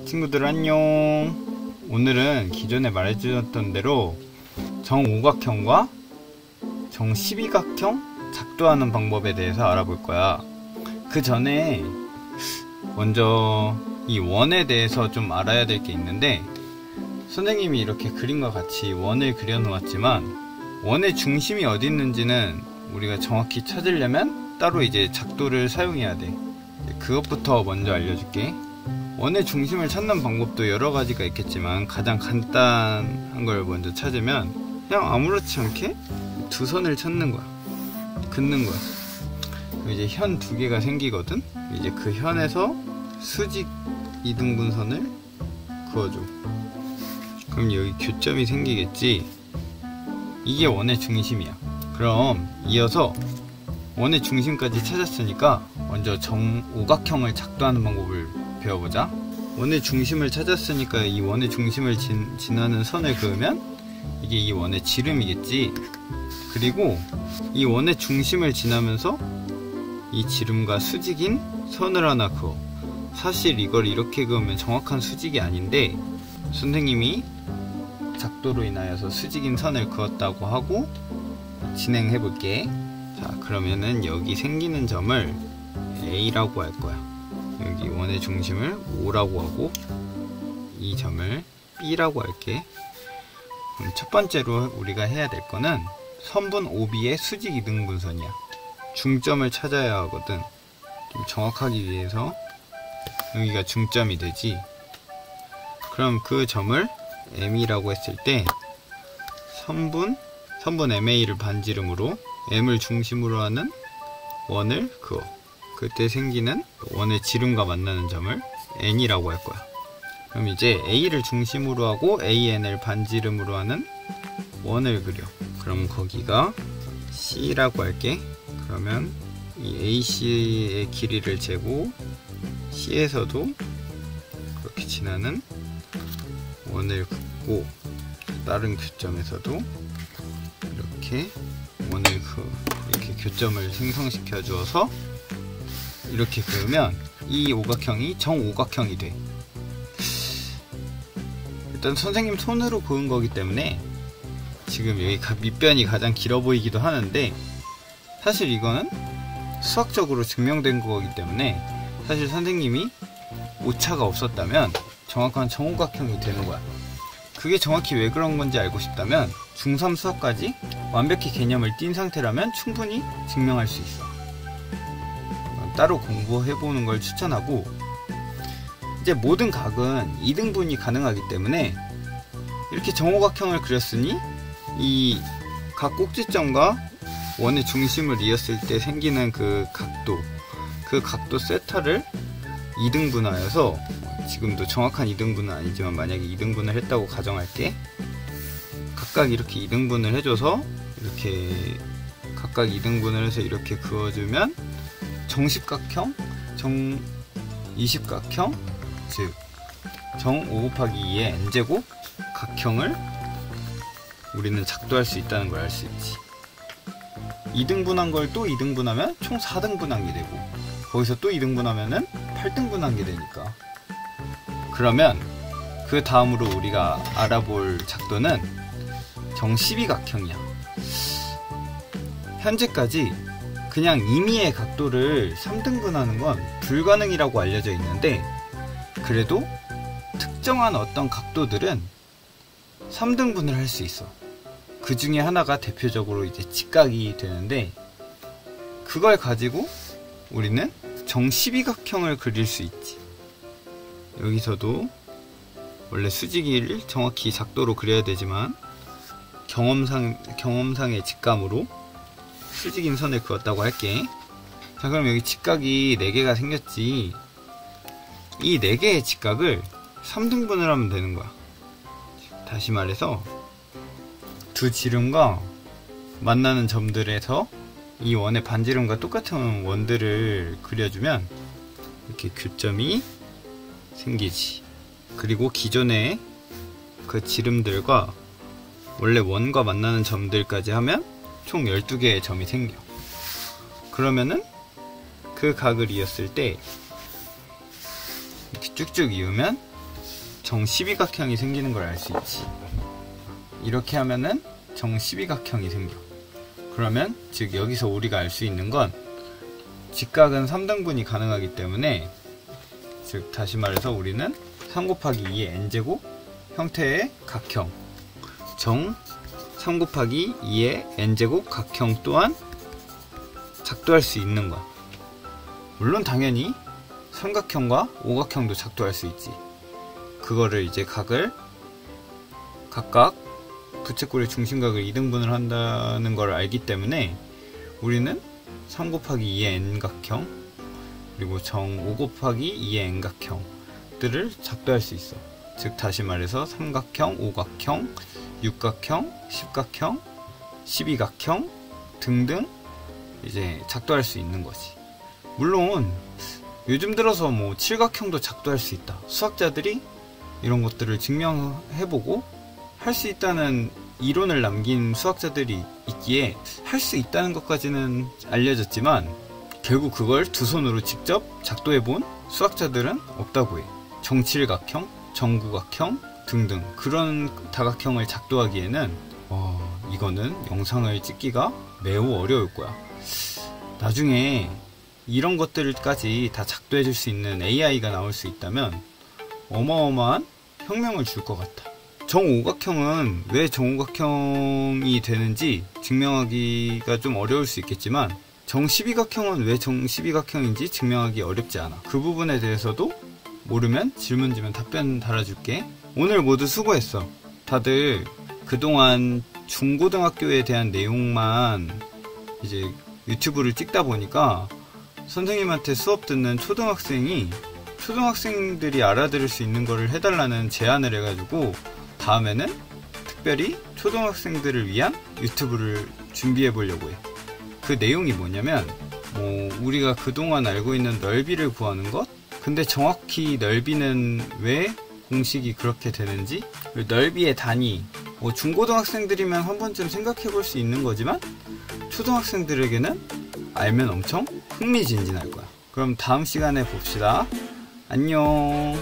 친구들 안녕. 오늘은 기존에 말해주셨던 대로 정오각형과 정십이각형 작도하는 방법에 대해서 알아볼 거야. 그 전에 먼저 이 원에 대해서 좀 알아야 될 게 있는데, 선생님이 이렇게 그림과 같이 원을 그려 놓았지만 원의 중심이 어디 있는지는 우리가 정확히 찾으려면 따로 이제 작도를 사용해야 돼. 그것부터 먼저 알려줄게. 원의 중심을 찾는 방법도 여러 가지가 있겠지만 가장 간단한 걸 먼저 찾으면 그냥 아무렇지 않게 두 선을 찾는 거야. 긋는 거야. 그럼 이제 현 두 개가 생기거든. 이제 그 현에서 수직 이등분선을 그어줘. 그럼 여기 교점이 생기겠지. 이게 원의 중심이야. 그럼 이어서 원의 중심까지 찾았으니까 먼저 정오각형을 작도하는 방법을 배워보자. 원의 중심을 찾았으니까 이 원의 중심을 지나는 선을 그으면 이게 이 원의 지름이겠지. 그리고 이 원의 중심을 지나면서 이 지름과 수직인 선을 하나 그어. 사실 이걸 이렇게 그으면 정확한 수직이 아닌데 선생님이 작도로 인하여서 수직인 선을 그었다고 하고 진행해 볼게. 자, 그러면은 여기 생기는 점을 A라고 할 거야. 여기 원의 중심을 O라고 하고 이 점을 B라고 할게. 그럼 첫 번째로 우리가 해야 될 거는 선분 OB의 수직 이등분선이야. 중점을 찾아야 하거든. 좀 정확하기 위해서 여기가 중점이 되지. 그럼 그 점을 M이라고 했을 때 선분 MA를 반지름으로 M을 중심으로 하는 원을 그어. 그때 생기는 원의 지름과 만나는 점을 N이라고 할 거야. 그럼 이제 A를 중심으로 하고 AN을 반지름으로 하는 원을 그려. 그럼 거기가 C라고 할게. 그러면 이 AC의 길이를 재고 C에서도 그렇게 지나는 원을 긋고 다른 교점에서도 이렇게 원을 이렇게 교점을 생성시켜 주어서 이렇게 그으면 이 오각형이 정오각형이 돼. 일단 선생님 손으로 그은 거기 때문에 지금 여기 밑변이 가장 길어 보이기도 하는데 사실 이거는 수학적으로 증명된 거기 때문에 사실 선생님이 오차가 없었다면 정확한 정오각형이 되는 거야. 그게 정확히 왜 그런 건지 알고 싶다면 중3 수학까지 완벽히 개념을 띈 상태라면 충분히 증명할 수 있어. 따로 공부해보는 걸 추천하고, 이제 모든 각은 이등분이 가능하기 때문에 이렇게 정오각형을 그렸으니 이 각 꼭지점과 원의 중심을 이었을 때 생기는 그 각도 세타를 이등분하여서, 지금도 정확한 이등분은 아니지만 만약에 이등분을 했다고 가정할게. 각각 이렇게 이등분을 해줘서 이렇게 각각 이등분을 해서 이렇게 그어주면 정십각형, 정이십각형, 즉 정5 곱하기 2의 n제곱 각형을 우리는 작도할 수 있다는 걸 알 수 있지. 2등분한 걸 또 2등분하면 총 4등분한 게 되고, 거기서 또 2등분하면은 8등분한 게 되니까. 그러면 그 다음으로 우리가 알아볼 작도는 정십이각형이야. 현재까지 그냥 임의의 각도를 3등분하는 건 불가능이라고 알려져 있는데, 그래도 특정한 어떤 각도들은 3등분을 할 수 있어. 그 중에 하나가 대표적으로 이제 직각이 되는데, 그걸 가지고 우리는 정십이각형을 그릴 수 있지. 여기서도 원래 수직을 정확히 작도로 그려야 되지만 경험상의 직감으로 수직인 선을 그었다고 할게. 자, 그럼 여기 직각이 4개가 생겼지. 이 4개의 직각을 3등분을 하면 되는 거야. 다시 말해서 두 지름과 만나는 점들에서 이 원의 반지름과 똑같은 원들을 그려주면 이렇게 교점이 생기지. 그리고 기존의 그 지름들과 원래 원과 만나는 점들까지 하면 총 12개의 점이 생겨. 그러면은 그 각을 이었을 때 이렇게 쭉쭉 이으면 정12각형이 생기는 걸 알 수 있지. 이렇게 하면은 정12각형이 생겨. 그러면 즉 여기서 우리가 알 수 있는 건 직각은 3등분이 가능하기 때문에, 즉 다시 말해서 우리는 3 곱하기 2의 n제곱 형태의 각형, 정 3 곱하기 2의 n제곱 각형 또한 작도할 수 있는 거야. 물론 당연히 삼각형과 오각형도 작도할 수 있지. 그거를 이제 각을 각각 부채꼴의 중심각을 2등분을 한다는 걸 알기 때문에 우리는 3 곱하기 2의 n각형 그리고 정 5 곱하기 2의 n각형들을 작도할 수 있어. 즉 다시 말해서 삼각형, 오각형, 육각형, 십각형, 12각형 등등 이제 작도할 수 있는 거지. 물론 요즘 들어서 뭐 칠각형도 작도할 수 있다. 수학자들이 이런 것들을 증명해보고 할 수 있다는 이론을 남긴 수학자들이 있기에 할 수 있다는 것까지는 알려졌지만 결국 그걸 두 손으로 직접 작도해본 수학자들은 없다고 해. 정칠각형, 정구각형 등등 그런 다각형을 작도하기에는 이거는 영상을 찍기가 매우 어려울 거야. 나중에 이런 것들까지 다 작도해줄 수 있는 AI가 나올 수 있다면 어마어마한 혁명을 줄 것 같아. 정오각형은 왜 정오각형이 되는지 증명하기가 좀 어려울 수 있겠지만 정12각형은 왜 정12각형인지 증명하기 어렵지 않아. 그 부분에 대해서도 모르면 질문 주면 답변 달아줄게. 오늘 모두 수고했어. 다들 그동안 중고등학교에 대한 내용만 이제 유튜브를 찍다 보니까 선생님한테 수업 듣는 초등학생들이 알아들을 수 있는 거를 해달라는 제안을 해가지고 다음에는 특별히 초등학생들을 위한 유튜브를 준비해 보려고 해. 그 내용이 뭐냐면 우리가 그동안 알고 있는 넓이를 구하는 것? 근데 정확히 넓이는 왜 공식이 그렇게 되는지, 넓이의 단위, 중고등학생들이면 한 번쯤 생각해 볼 수 있는 거지만 초등학생들에게는 알면 엄청 흥미진진할 거야. 그럼 다음 시간에 봅시다. 안녕.